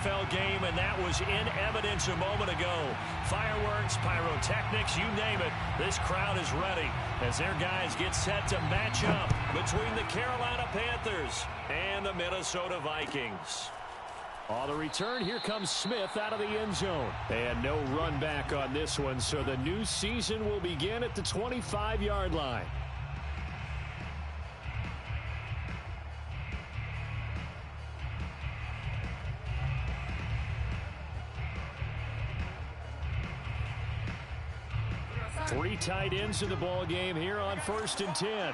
NFL game, and that was in evidence a moment ago. Fireworks, pyrotechnics, you name it. This crowd is ready as their guys get set to match up between the Carolina Panthers and the Minnesota Vikings. On the return, here comes Smith out of the end zone. And no run back on this one, so the new season will begin at the 25-yard line. Three tight ends in the ball game here on 1st and 10.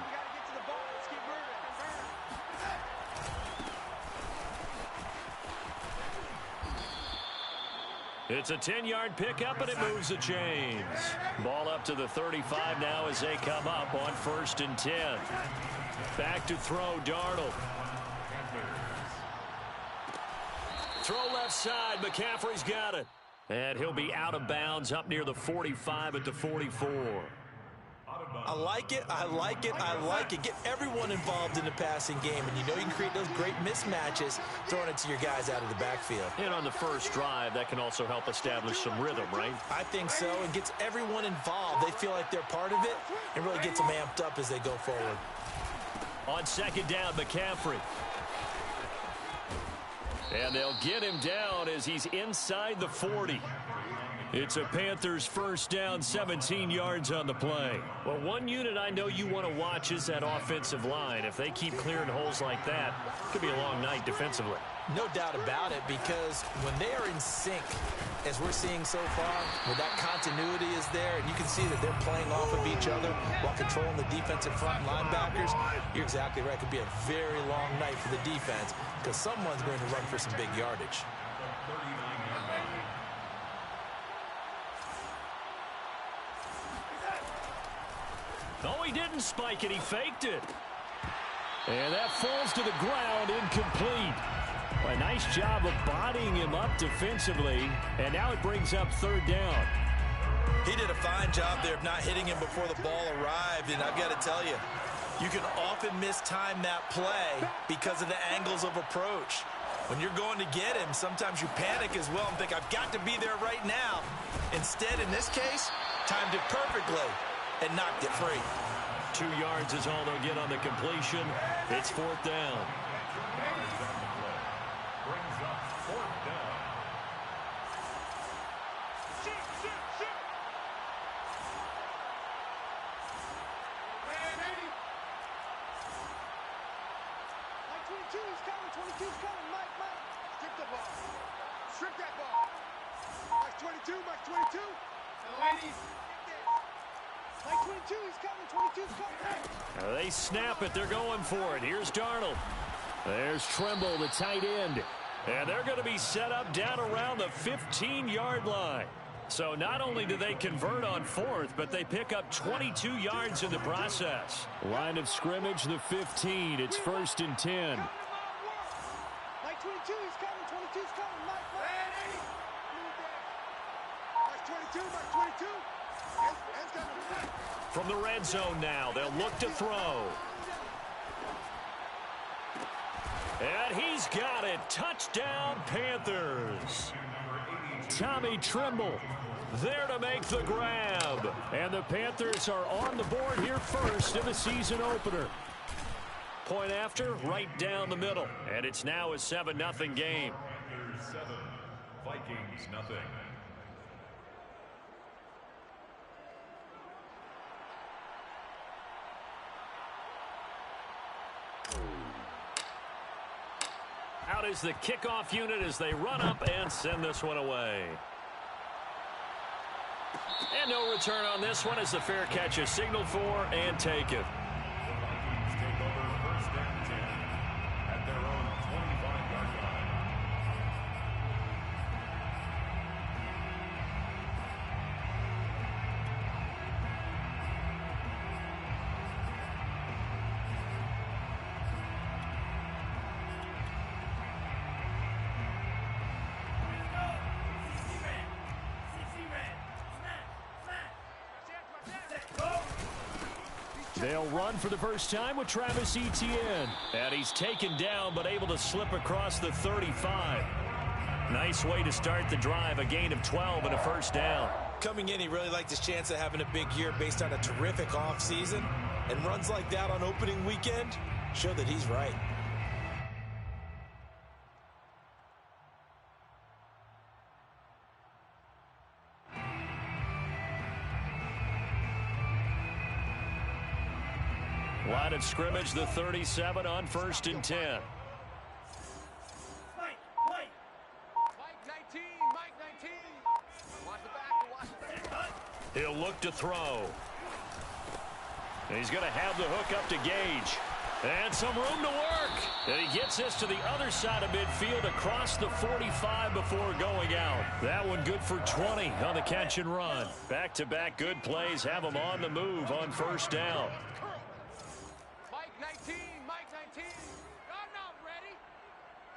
It's a 10-yard pickup, and it moves the chains. Ball up to the 35 now as they come up on 1st and 10. Back to throw, Darnold. Throw left side, McCaffrey's got it. And he'll be out of bounds up near the 45 at the 44. I like it, I like it, I like it. Get everyone involved in the passing game, and you know you can create those great mismatches throwing it to your guys out of the backfield. And on the first drive, that can also help establish some rhythm, right? I think so. It gets everyone involved. They feel like they're part of it, and really gets them amped up as they go forward. On 2nd down, McCaffrey. And they'll get him down as he's inside the 40. It's a Panthers first down, 17 yards on the play. Well, one unit I know you want to watch is that offensive line. If they keep clearing holes like that, it could be a long night defensively. No doubt about it, because when they are in sync, as we're seeing so far, where that continuity is there, and you can see that they're playing off of each other while controlling the defensive front linebackers, you're exactly right. It could be a very long night for the defense because someone's going to run for some big yardage. No, he didn't spike it. He faked it. And that falls to the ground, incomplete. A nice job of bodying him up defensively, and now it brings up 3rd down. He did a fine job there of not hitting him before the ball arrived, and I've got to tell you, you can often mistime that play because of the angles of approach. When you're going to get him, sometimes you panic as well and think, I've got to be there right now. Instead, in this case, timed it perfectly and knocked it free. 2 yards is all they'll get on the completion. It's 4th down. Brings up 4th down. Strip that ball. Mike 22, Mike 22. Ladies. Mike 22, he's coming, 22's coming. They snap it, they're going for it. Here's Darnold. There's Trimble, the tight end. And they're going to be set up down around the 15-yard line. So not only do they convert on 4th, but they pick up 22 yards in the process. Line of scrimmage, the 15. It's 1st and 10. Mike 22, he's coming, 22's coming. Mike 22, Mike 22. Hands coming. From the red zone now, they'll look to throw. And he's got it. Touchdown, Panthers. Tommy Trimble there to make the grab. And the Panthers are on the board here first in the season opener. Point after, right down the middle. And it's now a 7-0 game. Panthers 7, Vikings nothing. Out is the kickoff unit as they run up and send this one away. And no return on this one as the fair catch is signaled for and taken. The Vikings take over 1st and 10 at their own 25-yard line. They'll run for the first time with Travis Etienne. And he's taken down but able to slip across the 35. Nice way to start the drive, a gain of 12 and a first down. Coming in, he really liked his chance of having a big year based on a terrific offseason. And runs like that on opening weekend show that he's right. Line of scrimmage, the 37 on 1st and 10. Mike 19, Mike 19. Watch the back. He'll look to throw. And he's going to have the hook up to Gage. And some room to work. And he gets this to the other side of midfield across the 45 before going out. That one good for 20 on the catch and run. Back-to-back good plays have him on the move on 1st down. Mike 19, Mike 19. I'm not ready.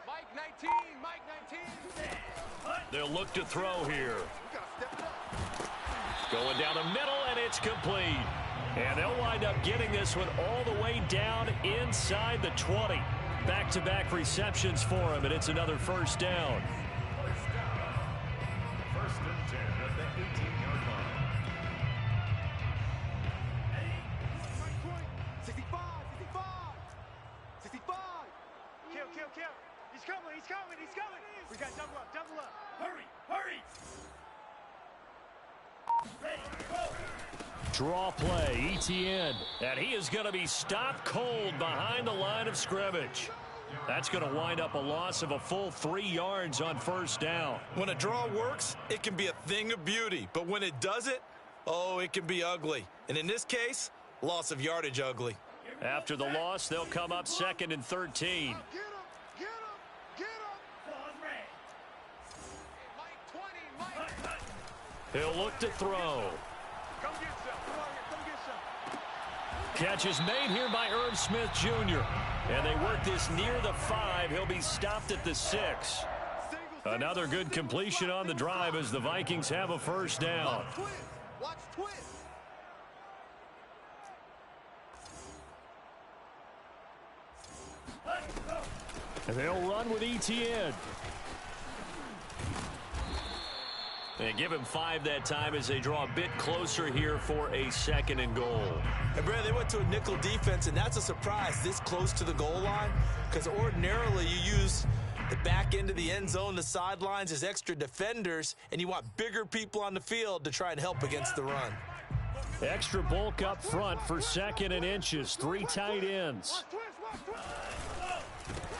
Mike 19, Mike 19. They'll look to throw here. Going down the middle, and it's complete. And they'll wind up getting this one all the way down inside the 20. Back-to-back receptions for him, and it's another first down. First and 10 at the 18-yard line. 65, 65, 65. Kill. He's coming. We got double up. Hurry. Ready, go. Draw play, ETN. And he is going to be stopped cold behind the line of scrimmage. That's going to wind up a loss of a full 3 yards on 1st down. When a draw works, it can be a thing of beauty. But when it doesn't, oh, it can be ugly. And in this case, loss of yardage ugly. After the loss, they'll come up 2nd and 13. Get him. Mike 20, Mike. He'll look to throw. Come get some. Catch is made here by Irv Smith Jr. And they work this near the 5. He'll be stopped at the 6. Another good completion on the drive as the Vikings have a first down. Watch twist. And they'll run with ETN. They give him 5 that time as they draw a bit closer here for a 2nd and goal. And Brad, they went to a nickel defense, and that's a surprise this close to the goal line, because ordinarily you use the back end of the end zone, the sidelines as extra defenders, and you want bigger people on the field to try and help against the run. Extra bulk up front for 2nd and inches. 3 tight ends.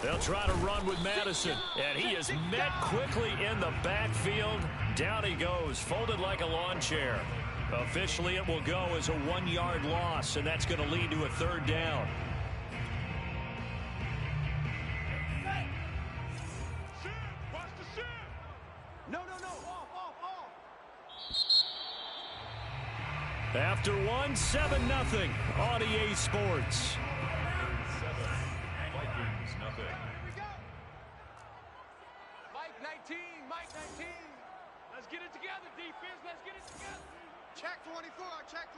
They'll try to run with Madison, and he is met quickly in the backfield. Down he goes, folded like a lawn chair. Officially, it will go as a 1-yard loss, and that's going to lead to a 3rd down. Watch the ship. No. Off. After 1, 7-0 on EA Sports. 37, Vikings, nothing. Here we go. Mike 19. Let's get it together, defense. Let's get it together. Check 24. Check.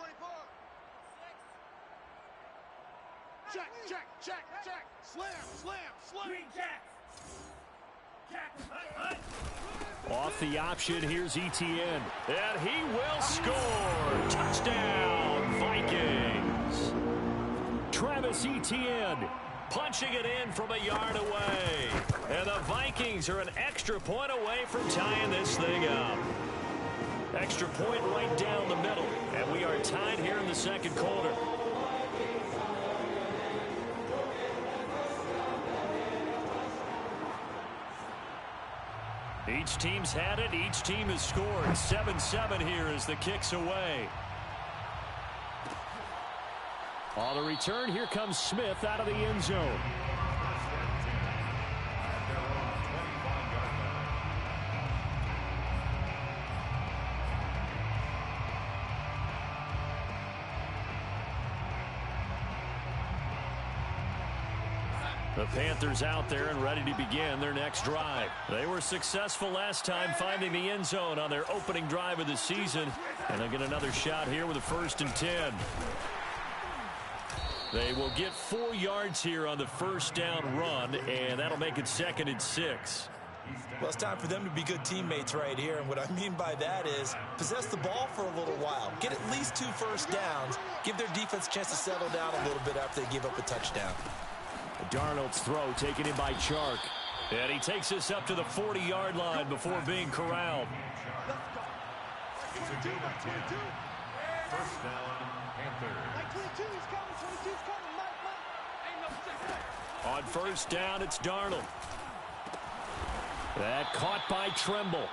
Slam. Green jack. Off the option, here's ETN. And he will score. Touchdown, Vikings. Travis Etienne punching it in from a yard away. And the Vikings are an extra point away from tying this thing up. Extra point right down the middle. And we are tied here in the 2nd quarter. Each team's had it. Each team has scored. 7-7 here as the kick's away. On the return, here comes Smith out of the end zone. The Panthers out there and ready to begin their next drive. They were successful last time finding the end zone on their opening drive of the season. And they'll get another shot here with a 1st and 10. They will get 4 yards here on the 1st down run, and that'll make it 2nd and 6. Well, it's time for them to be good teammates right here. And what I mean by that is possess the ball for a little while. Get at least 2 first downs. Give their defense a chance to settle down a little bit after they give up a touchdown. Darnold's throw taken in by Chark. And he takes us up to the 40-yard line before being corralled. It's a gain of 10. First down, Panthers. 22's coming, 22's coming, Mike. Ain't no second. On first down, it's Darnold. That caught by Tremble.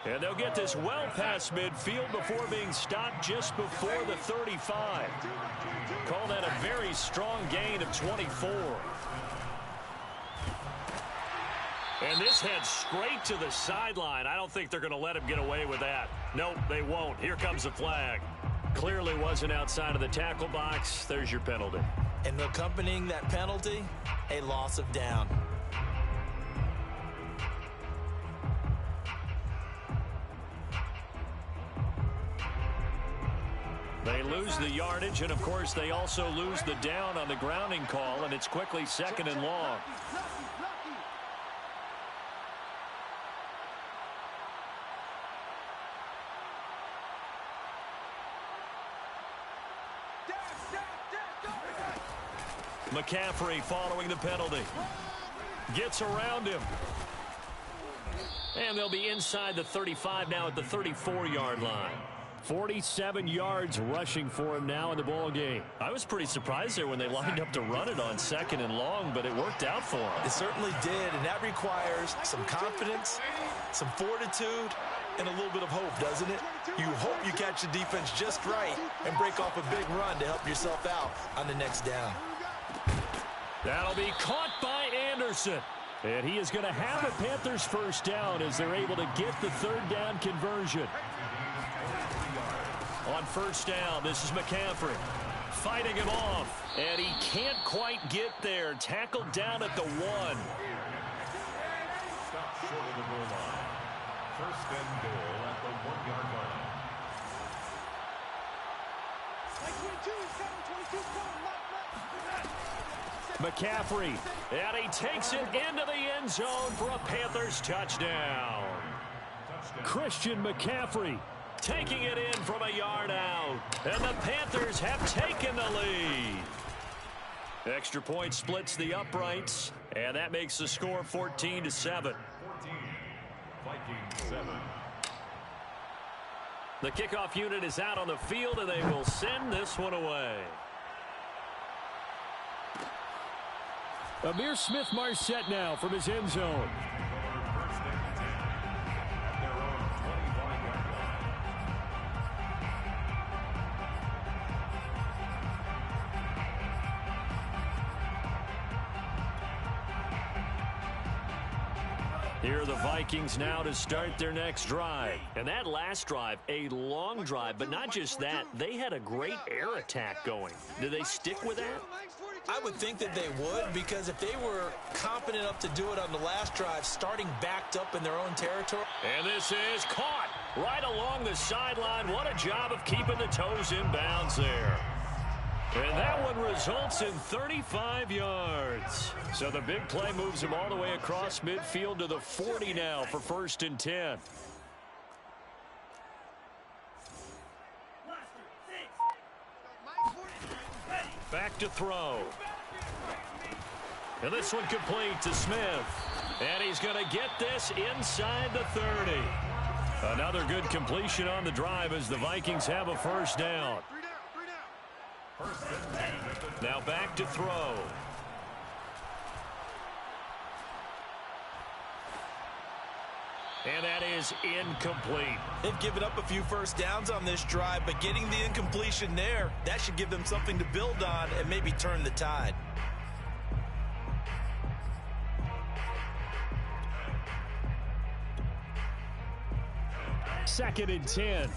And they'll get this well past midfield before being stopped just before the 35. Call that a very strong gain of 24. And this heads straight to the sideline. I don't think they're going to let him get away with that. Nope, they won't. Here comes the flag. Clearly wasn't outside of the tackle box. There's your penalty. And accompanying that penalty, a loss of down. They lose the yardage, and of course they also lose the down on the grounding call, and it's quickly 2nd and long. McCaffrey following the penalty. Gets around him. And they'll be inside the 35 now at the 34-yard line. 47 yards rushing for him now in the ball game. I was pretty surprised there when they lined up to run it on 2nd and long, but it worked out for him. It certainly did, and that requires some confidence, some fortitude, and a little bit of hope, doesn't it? You hope you catch the defense just right and break off a big run to help yourself out on the next down. That'll be caught by Anderson. And he is going to have a Panthers first down as they're able to get the 3rd down conversion. On first down, this is McCaffrey fighting him off, and he can't quite get there. Tackled down at the 1. Stop short of the goal line. First and goal at the 1-yard line. Like 22's coming, 22's coming, Mike. McCaffrey, and he takes it into the end zone for a Panthers touchdown. Christian McCaffrey taking it in from a yard out, and the Panthers have taken the lead. Extra point splits the uprights, and that makes the score 14-7. 14, Vikings 7. The kickoff unit is out on the field, and they will send this one away. Amir Smith-Marset now from his end zone. First and 10 at their own 25-yard line. Here are the Vikings now to start their next drive. And that last drive, a long drive, but not just that, they had a great air attack going. Do they stick with that? I would think that they would, because if they were confident enough to do it on the last drive, starting backed up in their own territory. And this is caught right along the sideline. What a job of keeping the toes in bounds there. And that one results in 35 yards. So the big play moves him all the way across midfield to the 40 now for 1st and 10. Back to throw. And this one complete to Smith. And he's going to get this inside the 30. Another good completion on the drive as the Vikings have a first down. Now back to throw. And that is incomplete. They've given up a few first downs on this drive, but getting the incompletion there, that should give them something to build on and maybe turn the tide. Second and 10. So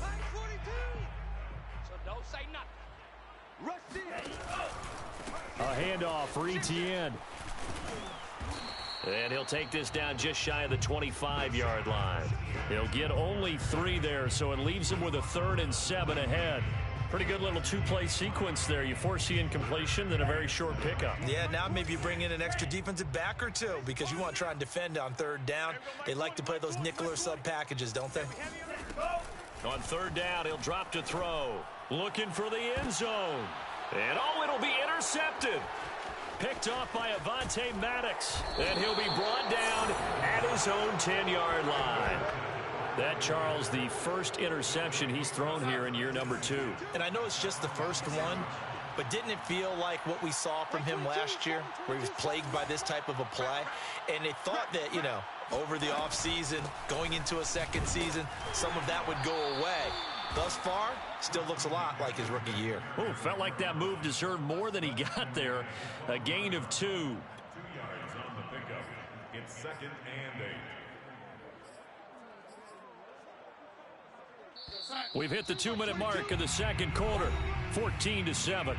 don't say nothing. Rush in. A handoff for Etienne. And he'll take this down just shy of the 25-yard line. He'll get only 3 there, so it leaves him with a 3rd and 7 ahead. Pretty good little two-play sequence there. You force the incompletion, then a very short pickup. Yeah, now maybe you bring in an extra defensive back or two because you want to try and defend on third down. They like to play those nickel or sub packages, don't they? On third down, he'll drop to throw. Looking for the end zone. And, oh, it'll be intercepted. Picked off by Avonte Maddox. And he'll be brought down at his own 10-yard line. That, Charles, the first interception he's thrown here in year number 2. And I know it's just the first one, but didn't it feel like what we saw from him last year, where he was plagued by this type of a play? And they thought that, you know, over the offseason, going into a second season, some of that would go away. Thus far, still looks a lot like his rookie year. Oh, felt like that move deserved more than he got there. A gain of 2. 2 yards on the pickup. It's 2nd and 8. We've hit the 2-minute mark of the second quarter. 14-7.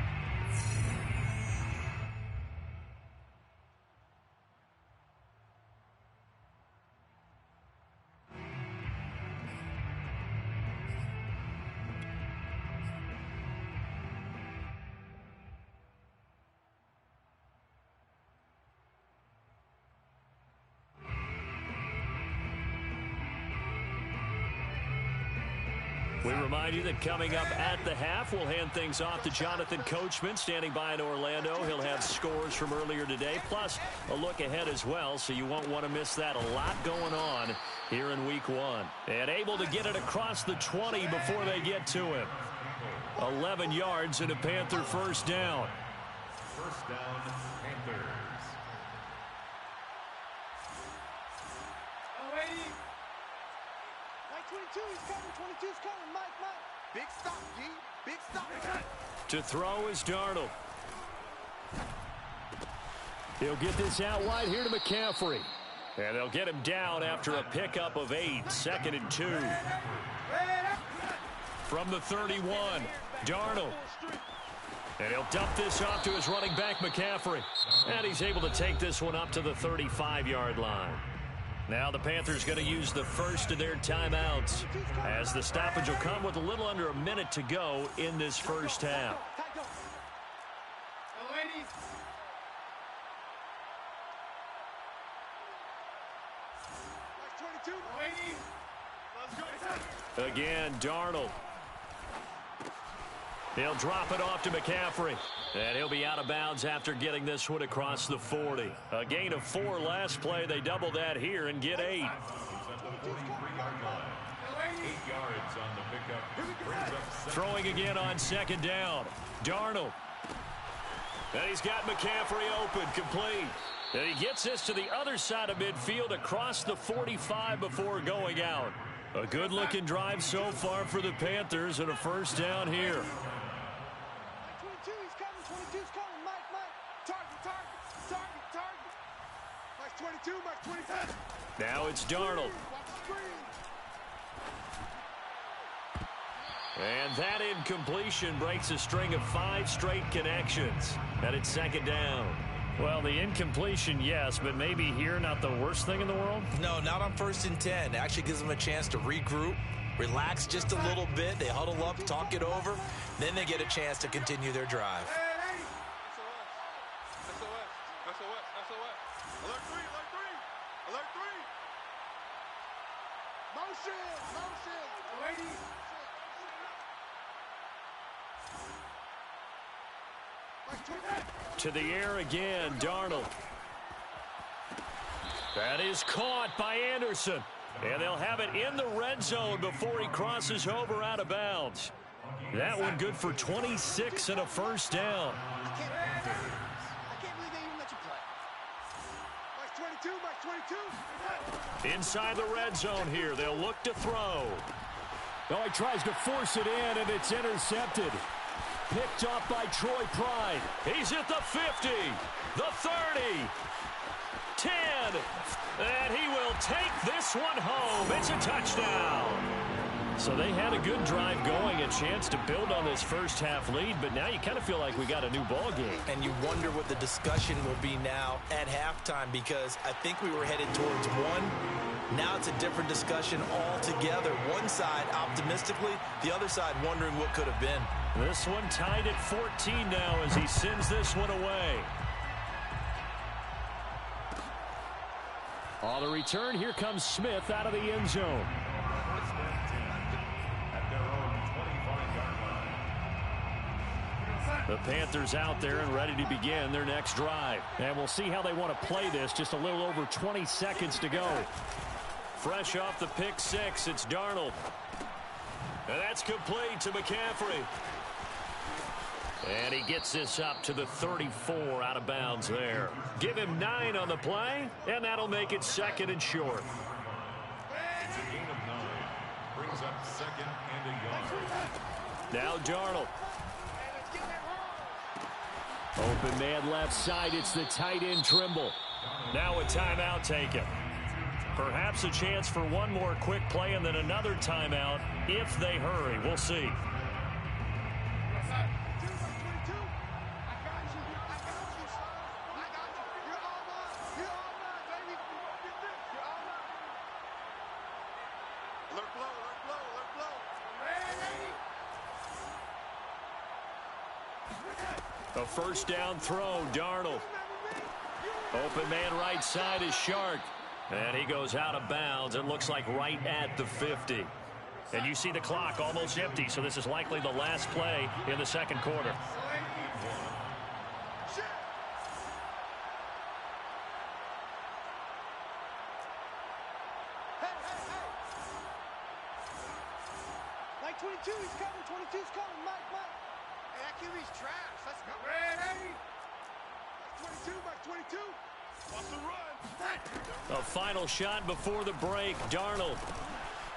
We remind you that coming up at the half, we'll hand things off to Jonathan Coachman, standing by in Orlando. He'll have scores from earlier today, plus a look ahead as well, so you won't want to miss that. A lot going on here in Week 1. And able to get it across the 20 before they get to him. 11 yards and a Panther first down. First down, Panthers. Mike 22, he's coming. 22's coming. Mike. Big stop, G. Big stop. To throw is Darnold. He'll get this out wide here to McCaffrey. And they'll get him down after a pickup of 8. 2nd and 2. From the 31, Darnold. And he'll dump this off to his running back, McCaffrey. And he's able to take this one up to the 35-yard line. Now the Panthers going to use the first of their timeouts, as the stoppage will come with a little under a minute to go in this first half. Again, Darnold. He'll drop it off to McCaffrey. And he'll be out of bounds after getting this one across the 40. A gain of 4 last play. They double that here and get 8. 8 yards on the pickup. Brings up Throwing again on 2nd down. Darnold. And he's got McCaffrey open, complete. And he gets this to the other side of midfield across the 45 before going out. A good-looking drive so far for the Panthers, and a first down here. 22, he's coming. 22's coming. Mike. Target. Mike's 22. Mike's 22. Now it's Darnold. And that incompletion breaks a string of 5 straight connections. And it's 2nd down. Well, the incompletion, yes, but maybe here not the worst thing in the world? No, not on 1st and 10. It actually gives them a chance to regroup, relax just a little bit. They huddle up, talk it over. Then they get a chance to continue their drive. SOS. Alert 3. Motion. To the air again, Darnold. That is caught by Anderson. And they'll have it in the red zone before he crosses over out of bounds. That one good for 26 and a first down. I can't believe they even let you play. Mike's 22. Inside the red zone here. They'll look to throw. Oh, he tries to force it in, and it's intercepted. Picked up by Troy Pride. He's at the 50, the 30, 10, and he will take this one home. It's a touchdown. So they had a good drive going, a chance to build on this first half lead, but now you kind of feel like we got a new ball game. And you wonder what the discussion will be now at halftime, because I think we were headed towards one. Now it's a different discussion altogether. One side optimistically, the other side wondering what could have been. This one tied at 14 now as he sends this one away. On the return, here comes Smith out of the end zone. The Panthers out there and ready to begin their next drive. And we'll see how they want to play this. Just a little over 20 seconds to go. Fresh off the pick six, it's Darnold. And that's complete to McCaffrey. And he gets this up to the 34 out of bounds there. Give him 9 on the play, and that'll make it 2nd and short. It's a gain of 9. Brings up 2nd and a yard. Now Darnold. Open man left side. It's the tight end Trimble. Now a timeout taken. Perhaps a chance for one more quick play and then another timeout if they hurry. We'll see. A first down throw, Darnold. Open man right side is Shark. And he goes out of bounds. It looks like right at the 50. And you see the clock almost empty, so this is likely the last play in the second quarter. Like 22, he's coming. 22's coming. Mike. Hey, that QB's trash. Let's go. Ready? 22, Mike 22. Off the run. A final shot before the break. Darnold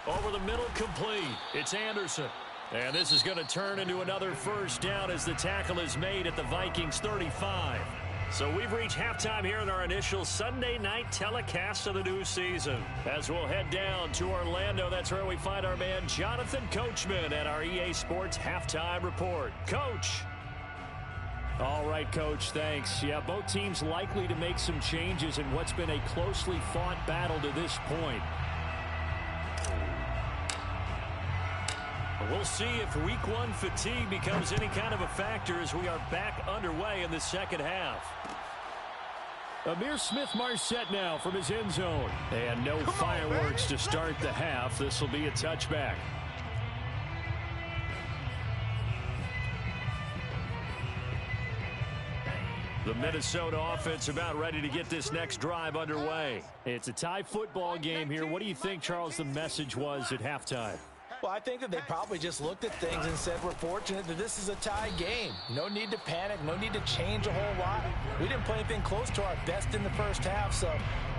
over the middle, complete. It's Anderson. And this is going to turn into another first down as the tackle is made at the Vikings 35. So we've reached halftime here in our initial Sunday night telecast of the new season. As we'll head down to Orlando, that's where we find our man Jonathan Coachman at our EA Sports Halftime Report. Coach. All right, Coach, thanks. Yeah, both teams likely to make some changes in what's been a closely fought battle to this point. We'll see if week one fatigue becomes any kind of a factor as we are back underway in the second half. Amir Smith-Marset now from his end zone. And no fireworks to start the half. This will be a touchback. The Minnesota offense about ready to get this next drive underway. It's a tie football game here. What do you think, Charles, the message was at halftime? Well, I think that they probably just looked at things and said, we're fortunate that this is a tie game. No need to panic. No need to change a whole lot. We didn't play anything close to our best in the first half, so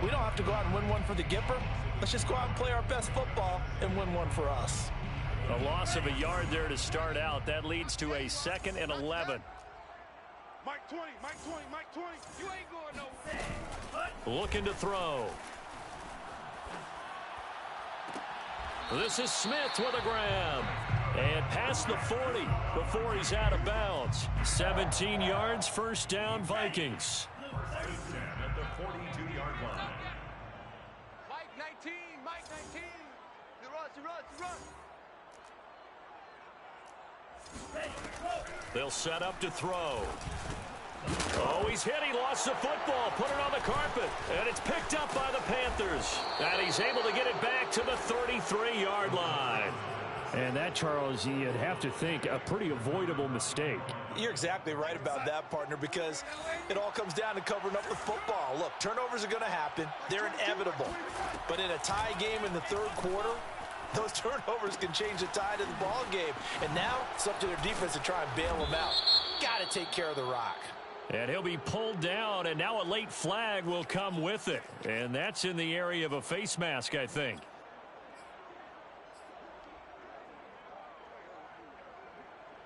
we don't have to go out and win one for the Gipper. Let's just go out and play our best football and win one for us. A loss of a yard there to start out. That leads to a 2nd and 11. Mike 20, Mike 20, Mike 20. You ain't going nowhere. Looking to throw. This is Smith with a grab. And past the 40 before he's out of bounds. 17 yards, first down, Vikings. First and 10 at the 42-yard line. Mike 19, Mike 19. Run. They'll set up to throw. Oh, he's hit. He lost the football. Put it on the carpet. And it's picked up by the Panthers. And he's able to get it back to the 33-yard line. And that, Charles, you'd have to think a pretty avoidable mistake. You're exactly right about that, partner, because it all comes down to covering up the football. Look, turnovers are going to happen. They're inevitable. But in a tie game in the third quarter, those turnovers can change the tide of the ball game. And now it's up to their defense to try and bail them out. Got to take care of the rock. And he'll be pulled down, and now a late flag will come with it. And that's in the area of a face mask, I think.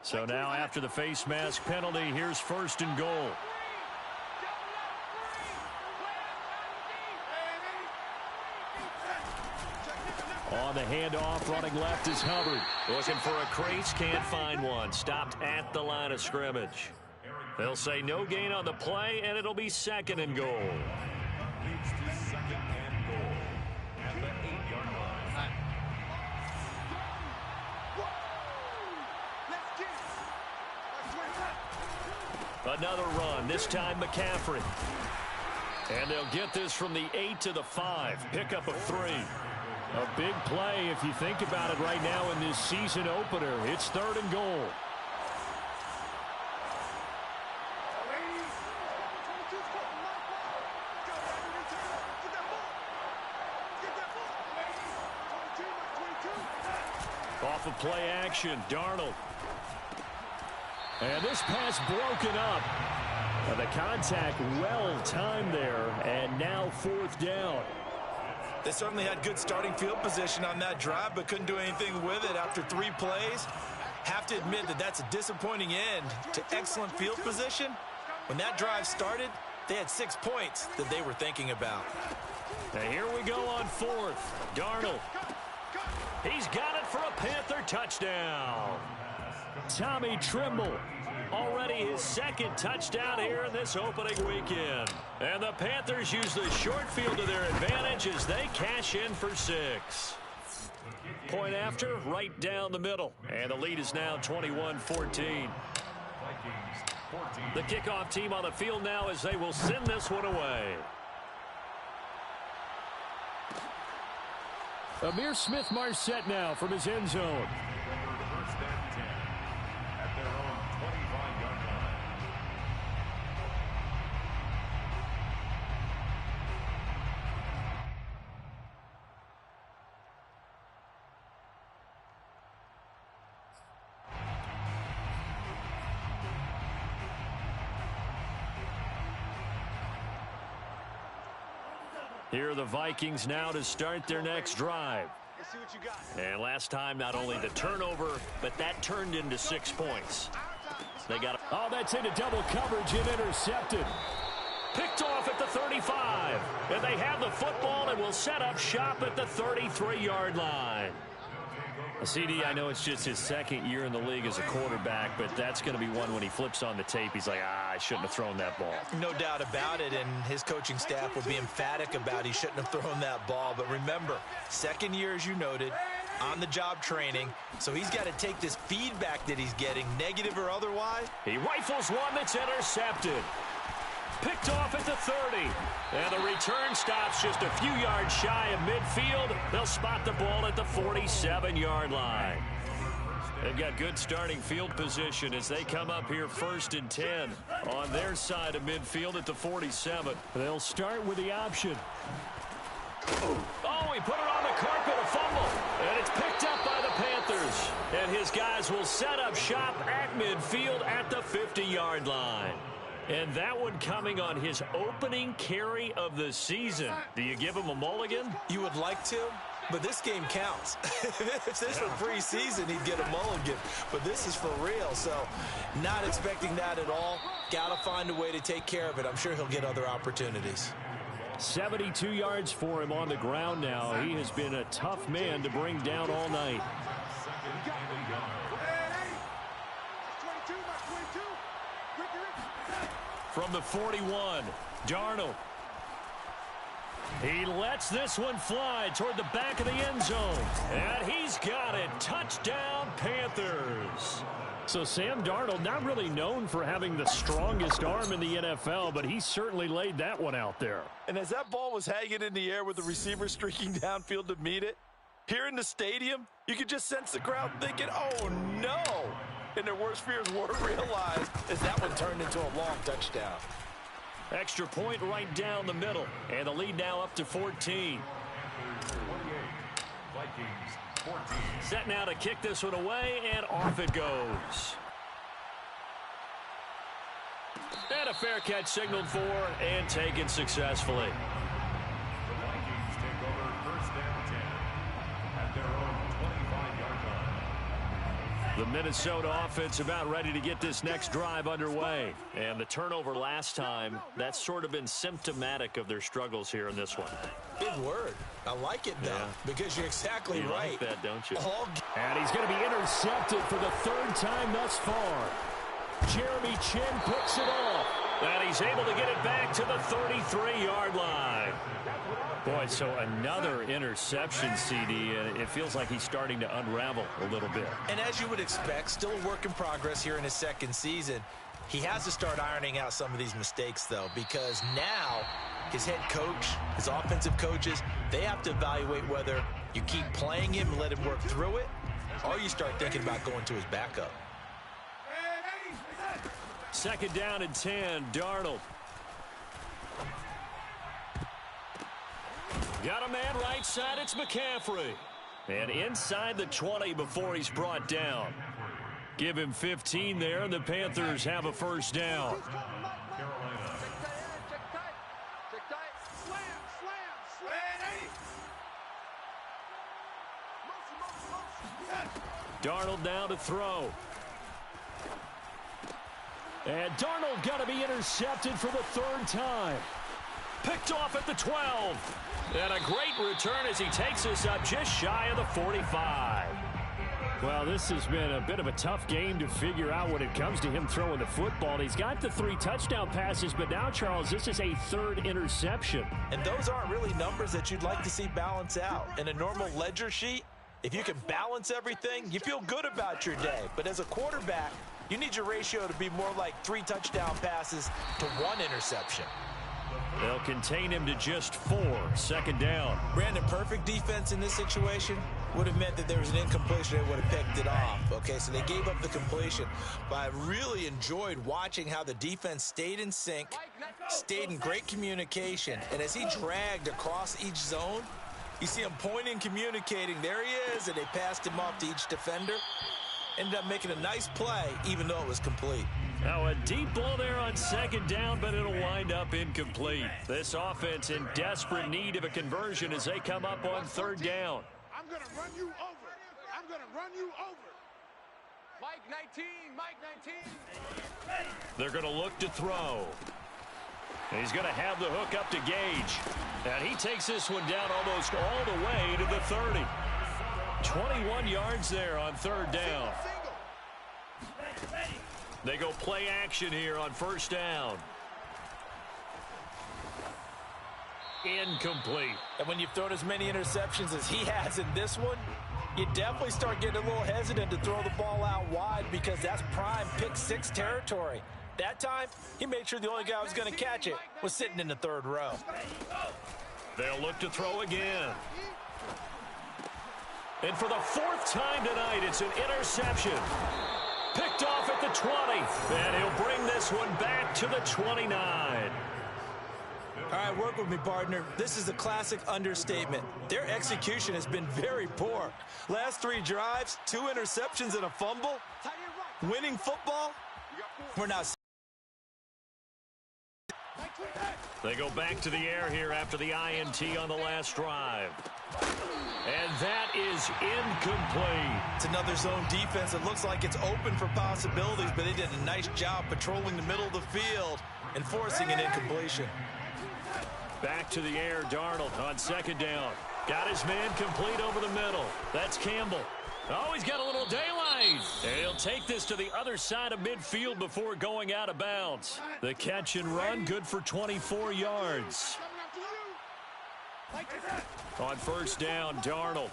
So now after the face mask penalty, here's 1st and goal. On the handoff, running left is Hubbard. Looking for a crease, can't find one. Stopped at the line of scrimmage. They'll say no gain on the play, and it'll be second and goal. Leads to second and goal at the 8-yard line. Another run, this time McCaffrey. And they'll get this from the 8 to the 5. Pickup of 3. A big play if you think about it right now in this season opener. It's third and goal. Off of play action, Darnold. And this pass broken up. The contact well timed there, and now fourth down. They certainly had good starting field position on that drive, but couldn't do anything with it after 3 plays. Have to admit that that's a disappointing end to excellent field position. When that drive started, they had 6 points that they were thinking about. And here we go on fourth. Darnold. He's got it for a Panther touchdown. Tommy Trimble. Already his second touchdown here in this opening weekend. And the Panthers use the short field to their advantage as they cash in for 6. Point after, right down the middle. And the lead is now 21-14. The kickoff team on the field now as they will send this one away. Amir Smith-Marset now from his end zone. First and 10 at their own 25-yard line. Here are the Vikings now to start their next drive. Let's see what you got. And last time, not only the turnover, but that turned into 6 points. They got oh, that's into double coverage and intercepted. Picked off at the 35. And they have the football and will set up shop at the 33-yard line. CD, I know it's just his second year in the league as a quarterback, but that's going to be one when he flips on the tape. He's like, I shouldn't have thrown that ball. No doubt about it, and his coaching staff will be emphatic about he shouldn't have thrown that ball. But remember, second year, as you noted, on-the-job training, so he's got to take this feedback that he's getting, negative or otherwise. He rifles one that's intercepted. Picked off at the 30. And the return stops just a few yards shy of midfield. They'll spot the ball at the 47-yard line. They've got good starting field position as they come up here first and 10 on their side of midfield at the 47. They'll start with the option. Oh, he put it on the carpet, a fumble. And it's picked up by the Panthers. And his guys will set up shop at midfield at the 50-yard line. And that one coming on his opening carry of the season. Do you give him a mulligan? You would like to, but this game counts. If this were preseason, he'd get a mulligan. But this is for real, so not expecting that at all. Got to find a way to take care of it. I'm sure he'll get other opportunities. 72 yards for him on the ground now. He has been a tough man to bring down all night. From the 41, Darnold. He lets this one fly toward the back of the end zone. And he's got it. Touchdown, Panthers. So Sam Darnold, not really known for having the strongest arm in the NFL, but he certainly laid that one out there. And as that ball was hanging in the air with the receiver streaking downfield to meet it, here in the stadium, you could just sense the crowd thinking, oh, no. And their worst fears were realized as that one turned into a long touchdown. Extra point right down the middle. And the lead now up to 14. 28, Vikings 14. Set now to kick this one away, and off it goes. And a fair catch signaled for and taken successfully. The Vikings take over first and 10 at their own 25-yard line. The Minnesota offense about ready to get this next drive underway. And the turnover last time, that's sort of been symptomatic of their struggles here in this one. Big word. I like it, though, because you're exactly right. You like that, don't you? And he's going to be intercepted for the third time thus far. Jeremy Chin picks it off. And he's able to get it back to the 33-yard line. Boy, so another interception, CD, and it feels like he's starting to unravel a little bit. And as you would expect, still a work in progress here in his second season. He has to start ironing out some of these mistakes, though, because now his head coach, his offensive coaches, they have to evaluate whether you keep playing him and let him work through it, or you start thinking about going to his backup. Second down and 10, Darnold. Got a man right side, it's McCaffrey. And inside the 20 before he's brought down. Give him 15 there, and the Panthers have a first down. Darnold now to throw. And Darnold got to be intercepted for the third time. Picked off at the 12. And a great return as he takes us up just shy of the 45. Well, this has been a bit of a tough game to figure out when it comes to him throwing the football. He's got the 3 touchdown passes, but now, Charles, this is a third interception. And those aren't really numbers that you'd like to see balance out. In a normal ledger sheet, if you can balance everything, you feel good about your day. But as a quarterback, you need your ratio to be more like 3 touchdown passes to 1 interception. They'll contain him to just 4. Second down. Brandon, perfect defense in this situation would have meant that there was an incompletion. They would have picked it off. Okay, so they gave up the completion. But I really enjoyed watching how the defense stayed in sync, stayed in great communication. And as he dragged across each zone, you see him pointing, communicating. There he is, and they passed him off to each defender. Ended up making a nice play, even though it was complete. Now a deep ball there on second down, but it'll wind up incomplete. This offense in desperate need of a conversion as they come up on third down. I'm going to run you over. I'm going to run you over. Mike 19, Mike 19. They're going to look to throw. And he's going to have the hook up to Gage. And he takes this one down almost all the way to the 30. 21 yards there on third down. They go play action here on first down. Incomplete. And when you've thrown as many interceptions as he has in this one, you definitely start getting a little hesitant to throw the ball out wide because that's prime pick 6 territory. That time, he made sure the only guy who was going to catch it was sitting in the third row. They'll look to throw again. And for the 4th time tonight, it's an interception. Picked off at the 20. And he'll bring this one back to the 29. All right, work with me, partner. This is a classic understatement. Their execution has been very poor. Last 3 drives, 2 interceptions and a fumble. Winning football, we're not. They go back to the air here after the INT on the last drive. And that is incomplete. It's another zone defense. It looks like it's open for possibilities, but they did a nice job patrolling the middle of the field and forcing an incompletion. Back to the air, Darnold on second down. Got his man complete over the middle. That's Campbell. Oh, he's got a little daylight. And he'll take this to the other side of midfield before going out of bounds. The catch and run, good for 24 yards. On first down, Darnold.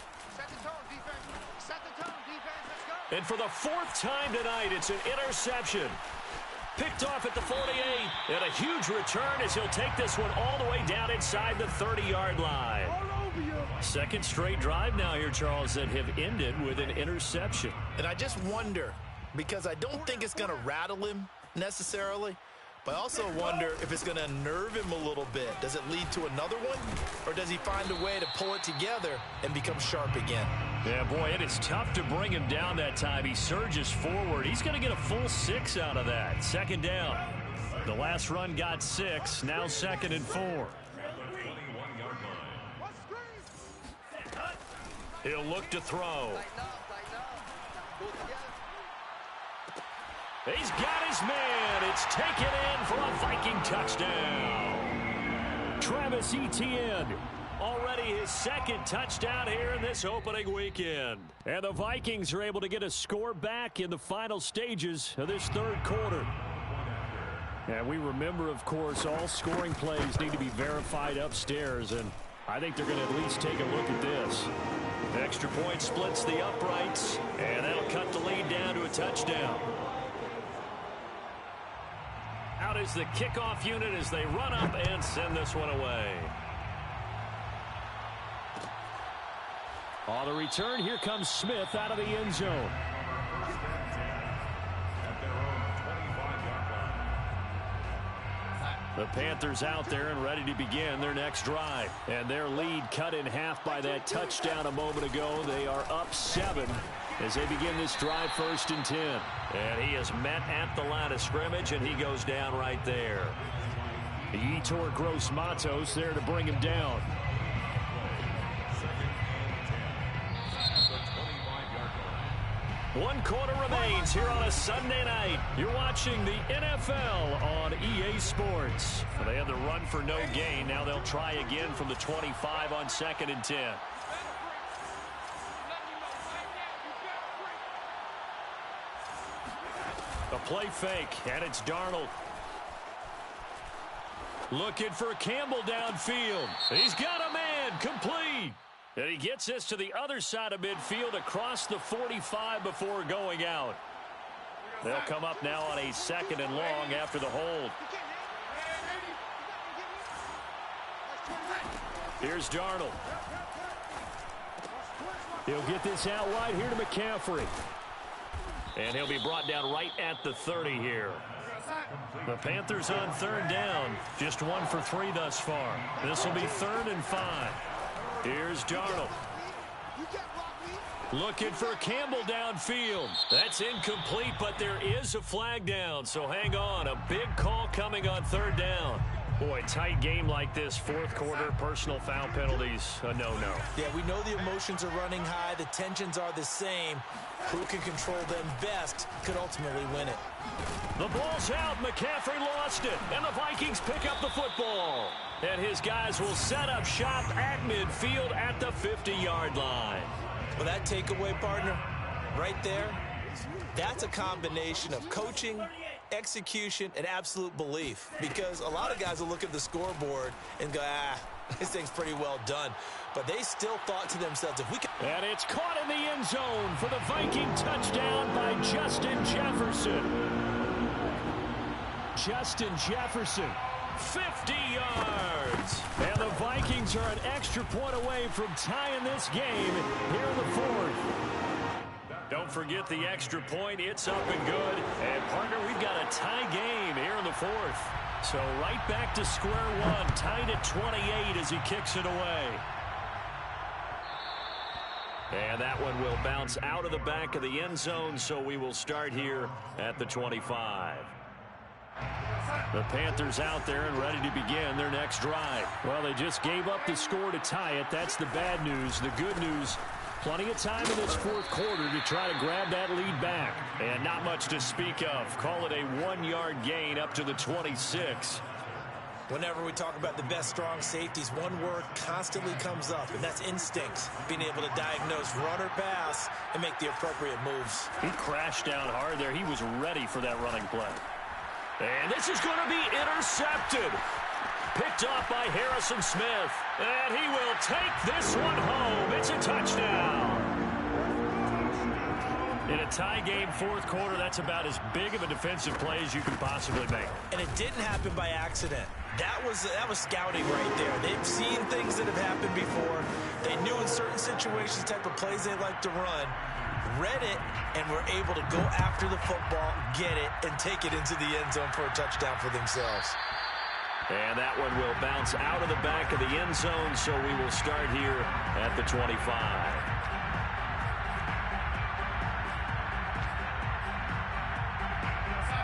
And for the 4th time tonight, it's an interception. Picked off at the 48. And a huge return as he'll take this one all the way down inside the 30-yard line. Second straight drive now here, Charles, that have ended with an interception. And I just wonder, because I don't think it's going to rattle him necessarily, but I also wonder if it's going to unnerve him a little bit. Does it lead to another one, or does he find a way to pull it together and become sharp again? Yeah, boy, it is tough to bring him down that time. He surges forward. He's going to get a full 6 out of that. Second down. The last run got 6. Now 2nd and 4. He'll look to throw. He's got his man. It's taken in for a Viking touchdown. Travis Etienne, already his second touchdown here in this opening weekend. And the Vikings are able to get a score back in the final stages of this third quarter. And we remember, of course, all scoring plays need to be verified upstairs, and I think they're going to at least take a look at this. Extra point splits the uprights, and that'll cut the lead down to a touchdown. Out is the kickoff unit as they run up and send this one away. On the return, here comes Smith out of the end zone. The Panthers out there and ready to begin their next drive. And their lead cut in half by that touchdown a moment ago. They are up 7 as they begin this drive, 1st and 10. And he is met at the line of scrimmage, and he goes down right there. Yetur Gross-Matos there to bring him down. One quarter remains here on a Sunday night. You're watching the NFL on EA Sports. They had the run for no gain. Now they'll try again from the 25 on 2nd and 10. A play fake, and it's Darnold. Looking for Campbell downfield. He's got a man, complete. And he gets this to the other side of midfield across the 45 before going out. They'll come up now on a 2nd and long after the hold. Here's Darnold. He'll get this out wide here to McCaffrey. And he'll be brought down right at the 30 here. The Panthers on 3rd down. Just 1 for 3 thus far. This will be 3rd and 5. Here's Darnold. Looking for Campbell downfield. That's incomplete, but there is a flag down, so hang on. A big call coming on 3rd down. Boy, tight game like this, 4th quarter, personal foul penalties, a no-no. Yeah, we know the emotions are running high. The tensions are the same. Who can control them best could ultimately win it. The ball's out. McCaffrey lost it, and the Vikings pick up the football. And his guys will set up shop at midfield at the 50-yard line. Well, that takeaway, partner, right there, that's a combination of coaching, execution, and absolute belief. Because a lot of guys will look at the scoreboard and go, this thing's pretty well done. But they still thought to themselves, if we can... And it's caught in the end zone for the Viking touchdown by Justin Jefferson. Justin Jefferson, 50 yards. And the Vikings are an extra point away from tying this game here in the 4th. Don't forget the extra point. It's up and good. And, partner, we've got a tie game here in the 4th. So right back to square one, tied at 28 as he kicks it away. And that one will bounce out of the back of the end zone, so we will start here at the 25. The Panthers out there and ready to begin their next drive. Well, they just gave up the score to tie it. That's the bad news. The good news, plenty of time in this 4th quarter to try to grab that lead back. And not much to speak of. Call it a 1-yard gain up to the 26. Whenever we talk about the best strong safeties, one word constantly comes up, and that's instinct. Being able to diagnose run or pass and make the appropriate moves. He crashed down hard there. He was ready for that running play. And this is going to be intercepted. Picked off by Harrison Smith. And he will take this one home. It's a touchdown. In a tie game, 4th quarter, that's about as big of a defensive play as you can possibly make. And it didn't happen by accident. That was scouting right there. They've seen things that have happened before. They knew in certain situations the type of plays they like to run. Read it, and were able to go after the football, get it, and take it into the end zone for a touchdown for themselves. And that one will bounce out of the back of the end zone, so we will start here at the 25.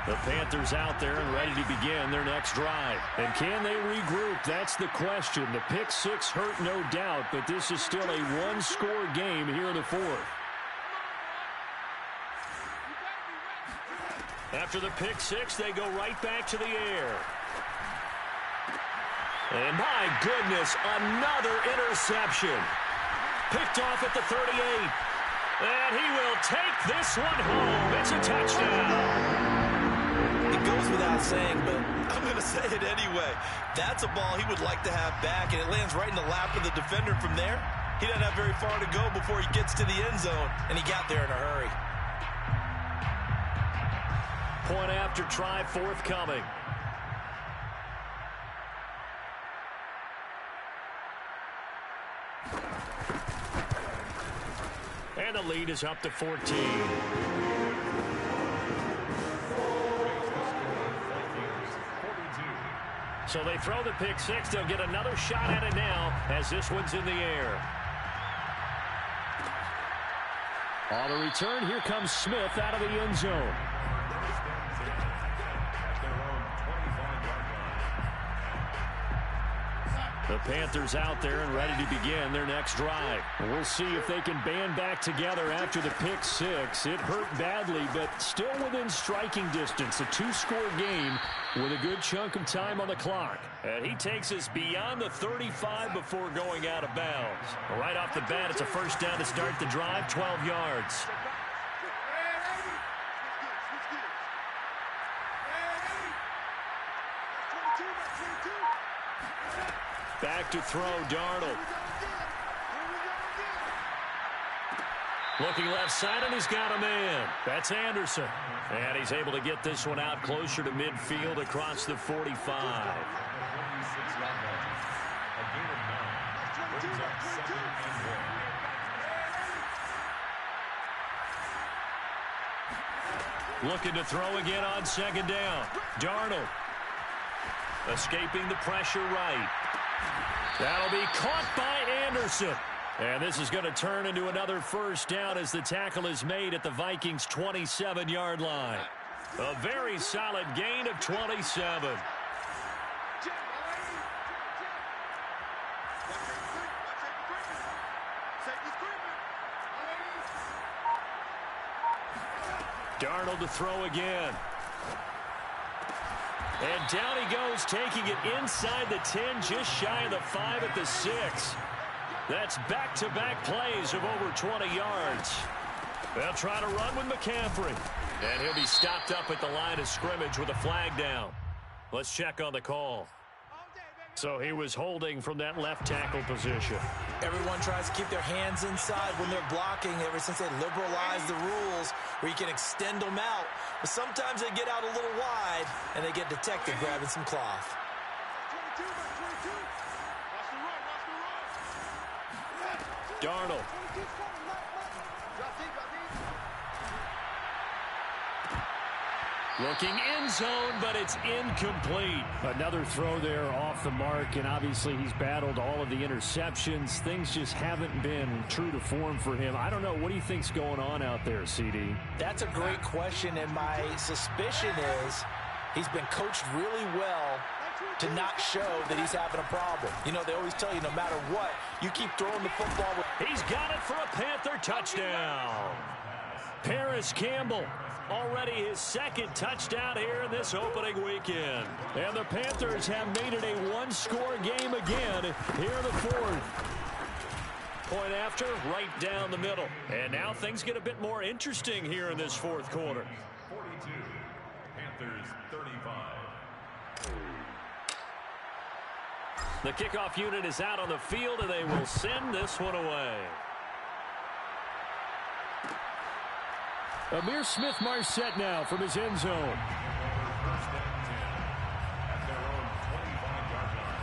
The Panthers out there and ready to begin their next drive. And can they regroup? That's the question. The pick 6 hurt, no doubt, but this is still a 1-score game here in the 4th. After the pick six, they go right back to the air. And my goodness, another interception. Picked off at the 38. And he will take this one home. It's a touchdown. It goes without saying, but I'm going to say it anyway. That's a ball he would like to have back, and it lands right in the lap of the defender from there. He doesn't have very far to go before he gets to the end zone, and he got there in a hurry. Point after try forthcoming. And the lead is up to 14. So they throw the pick six. They'll get another shot at it now as this one's in the air. On the return, here comes Smith out of the end zone. The Panthers out there and ready to begin their next drive. We'll see if they can band back together after the pick six. It hurt badly, but still within striking distance. A two-score game with a good chunk of time on the clock. And he takes us beyond the 35 before going out of bounds. Right off the bat, it's a first down to start the drive, 12 yards. Back to throw, Darnold. Looking left side, and he's got a man. That's Anderson. And he's able to get this one out closer to midfield across the 45. Looking to throw again on second down. Darnold. Escaping the pressure right. That'll be caught by Anderson. And this is going to turn into another first down as the tackle is made at the Vikings' 27-yard line. A very solid gain of 27. Darnold to throw again. And down he goes, taking it inside the 10, just shy of the 5 at the 6. That's back-to-back plays of over 20 yards. They'll try to run with McCaffrey. And he'll be stopped up at the line of scrimmage with a flag down. Let's check on the call. So he was holding from that left tackle position. Everyone tries to keep their hands inside when they're blocking ever since they liberalized the rules where you can extend them out. But sometimes they get out a little wide and they get detected grabbing some cloth. Darnold. Looking end zone, but it's incomplete. Another throw there off the mark, and obviously he's battled all of the interceptions. Things just haven't been true to form for him. I don't know. What do you think's going on out there, CD? That's a great question, and my suspicion is he's been coached really well to not show that he's having a problem. You know, they always tell you no matter what, you keep throwing the football. He's got it for a Panther touchdown. Paris Campbell. Already his second touchdown here in this opening weekend. And the Panthers have made it a one-score game again here in the fourth. Point after, right down the middle. And now things get a bit more interesting here in this fourth quarter. 42, Panthers 35. The kickoff unit is out on the field, and they will send this one away. Amir Smith-Marset now from his end zone. First and 10 at their own 25-yard line.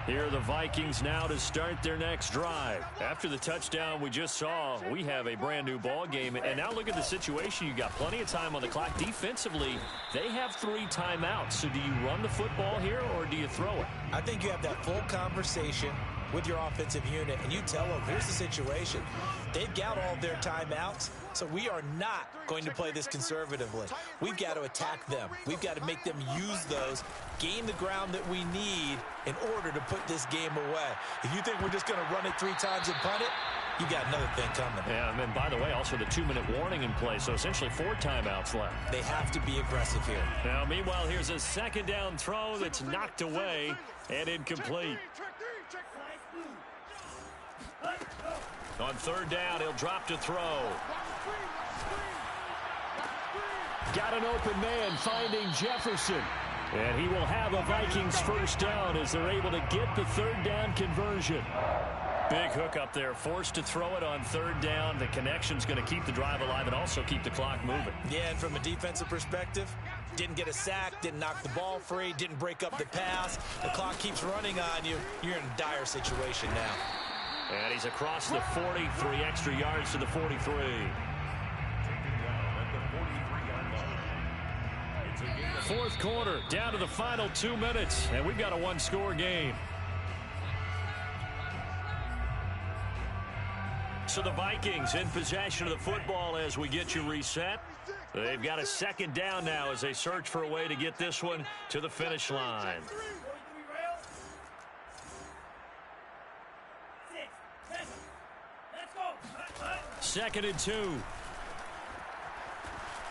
Here are the Vikings now to start their next drive. After the touchdown we just saw, we have a brand new ball game. And now look at the situation. You got plenty of time on the clock. Defensively, they have 3 timeouts. So do you run the football here or do you throw it? I think you have that full conversation with your offensive unit and you tell them, here's the situation. They've got all their timeouts, so we are not going to play this conservatively. We've got to attack them. We've got to make them use those, gain the ground that we need in order to put this game away. If you think we're just going to run it 3 times and punt it, you got another thing coming. Yeah, and then, by the way, also the 2-minute warning in play, so essentially 4 timeouts left. They have to be aggressive here. Now, meanwhile, here's a second down throw that's knocked away and incomplete. On third down, he'll drop to throw. Got an open man finding Jefferson. And he will have a Vikings first down as they're able to get the third down conversion. Big hook up there, forced to throw it on third down. The connection's going to keep the drive alive and also keep the clock moving. Yeah, and from a defensive perspective, didn't get a sack, didn't knock the ball free, didn't break up the pass. The clock keeps running on you. You're in a dire situation now. And he's across the 40, 3 extra yards to the 43. Fourth quarter, down to the final 2 minutes, and we've got a 1-score game. So the Vikings in possession of the football as we get you reset. They've got a second down now as they search for a way to get this one to the finish line. Second and 2.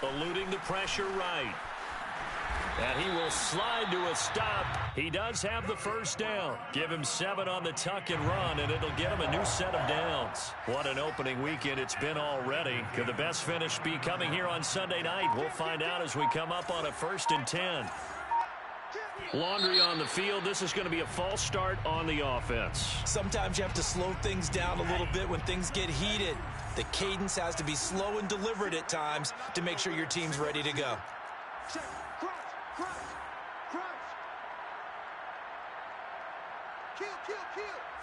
Eluding the pressure right. And he will slide to a stop. He does have the first down. Give him 7 on the tuck and run, and it'll get him a new set of downs. What an opening weekend it's been already. Could the best finish be coming here on Sunday night? We'll find out as we come up on a 1st and 10. Laundry on the field. This is going to be a false start on the offense. Sometimes you have to slow things down a little bit when things get heated. The cadence has to be slow and deliberate at times to make sure your team's ready to go. Check. Crunch. Kill.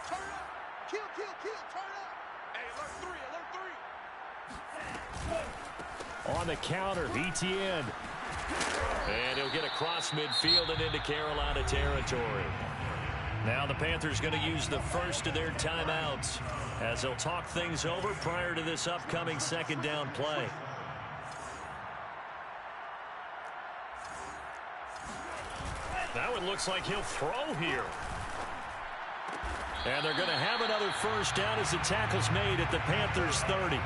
Turn up. Kill. Turn up. Hey, alert 3. On the counter, ETN. And he'll get across midfield and into Carolina territory. Now the Panthers going to use the first of their timeouts as they'll talk things over prior to this upcoming second down play. Now it looks like he'll throw here. And they're going to have another first down as the tackle's made at the Panthers 30.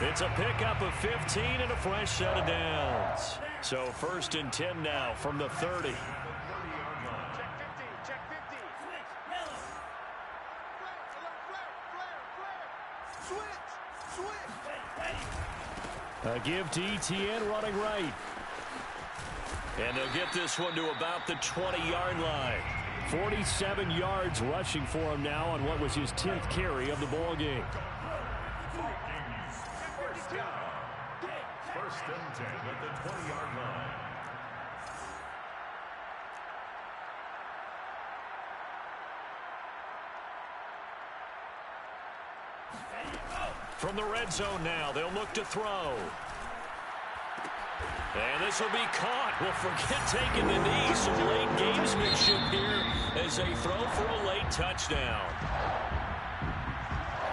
It's a pickup of 15 and a fresh set of downs. So 1st and 10 now from the 30. Check 50. Switch. A give to ETN running right. And they'll get this one to about the 20-yard line. 47 yards rushing for him now on what was his 10th carry of the ball game. First and 10 at the 20-yard line. From the red zone now, they'll look to throw. And this will be caught. Well, forget taking the knee. Some late gamesmanship here as they throw for a late touchdown.